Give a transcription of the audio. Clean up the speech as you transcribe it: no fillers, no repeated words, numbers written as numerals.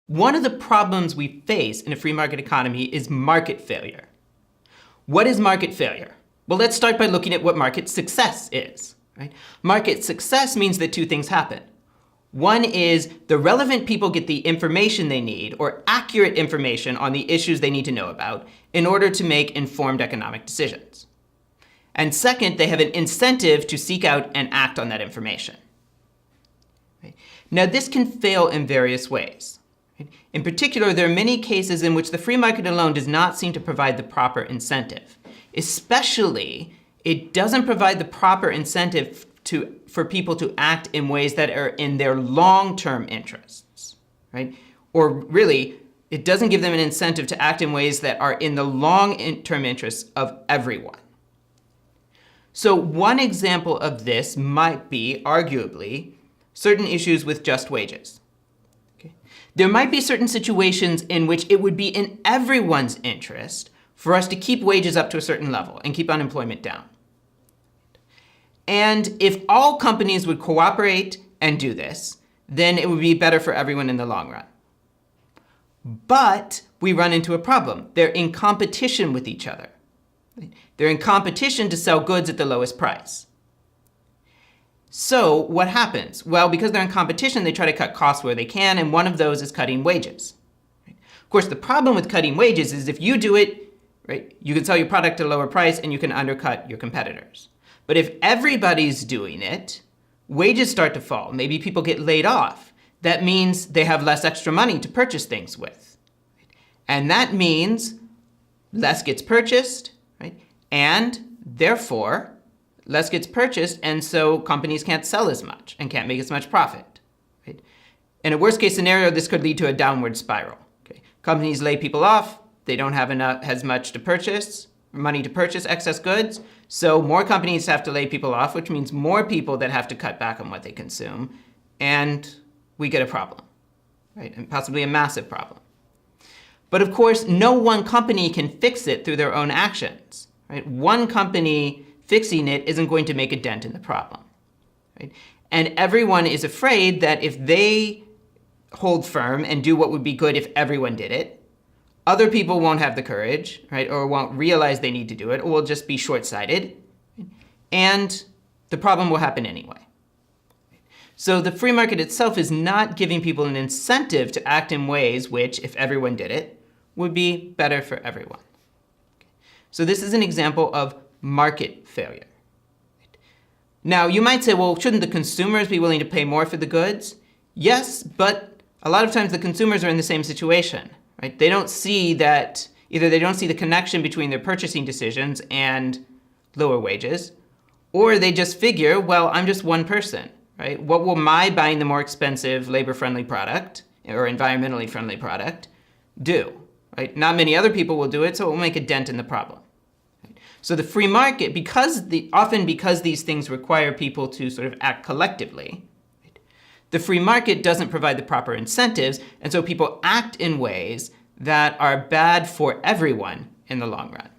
One of the problems we face in a free market economy is market failure. What is market failure? Well, let's start by looking at what market success is. Right? Market success means that two things happen. One is the relevant people get the information they need, or accurate information on the issues they need to know about, in order to make informed economic decisions. And second, they have an incentive to seek out and act on that information. Right? Now, this can fail in various ways. Right? In particular, there are many cases in which the free market alone does not seem to provide the proper incentive. Especially, it doesn't provide the proper incentive for people to act in ways that are in their long-term interests, right? Or really, it doesn't give them an incentive to act in ways that are in the long-term interests of everyone. So one example of this might be, arguably, certain issues with just wages. Okay? There might be certain situations in which it would be in everyone's interest for us to keep wages up to a certain level and keep unemployment down. And if all companies would cooperate and do this, then it would be better for everyone in the long run. But we run into a problem. They're in competition with each other. They're in competition to sell goods at the lowest price. So what happens? Well, because they're in competition, they try to cut costs where they can, and one of those is cutting wages. Of course, the problem with cutting wages is if you do it, right, you can sell your product at a lower price and you can undercut your competitors. But if everybody's doing it, wages start to fall. Maybe people get laid off. That means they have less extra money to purchase things with. And that means less gets purchased, right? And therefore, less gets purchased, and so companies can't sell as much and can't make as much profit. Right? In a worst case scenario, this could lead to a downward spiral. Okay? Companies lay people off. They don't have as much to purchase, money to purchase excess goods. So more companies have to lay people off, which means more people that have to cut back on what they consume. And we get a problem, right? And possibly a massive problem. But of course, no one company can fix it through their own actions. Right? One company fixing it isn't going to make a dent in the problem. Right? And everyone is afraid that if they hold firm and do what would be good if everyone did it, other people won't have the courage, right, or won't realize they need to do it, or will just be short-sighted, and the problem will happen anyway. So the free market itself is not giving people an incentive to act in ways which, if everyone did it, would be better for everyone. So this is an example of market failure. Now, you might say, well, shouldn't the consumers be willing to pay more for the goods? Yes, but a lot of times the consumers are in the same situation. Right? They don't see that, either they don't see the connection between their purchasing decisions and lower wages, or they just figure, well, I'm just one person. Right? What will my buying the more expensive labor-friendly product or environmentally friendly product do? Right? Not many other people will do it, so it will make a dent in the problem. Right? So the free market, often because these things require people to sort of act collectively, the free market doesn't provide the proper incentives, and so people act in ways that are bad for everyone in the long run.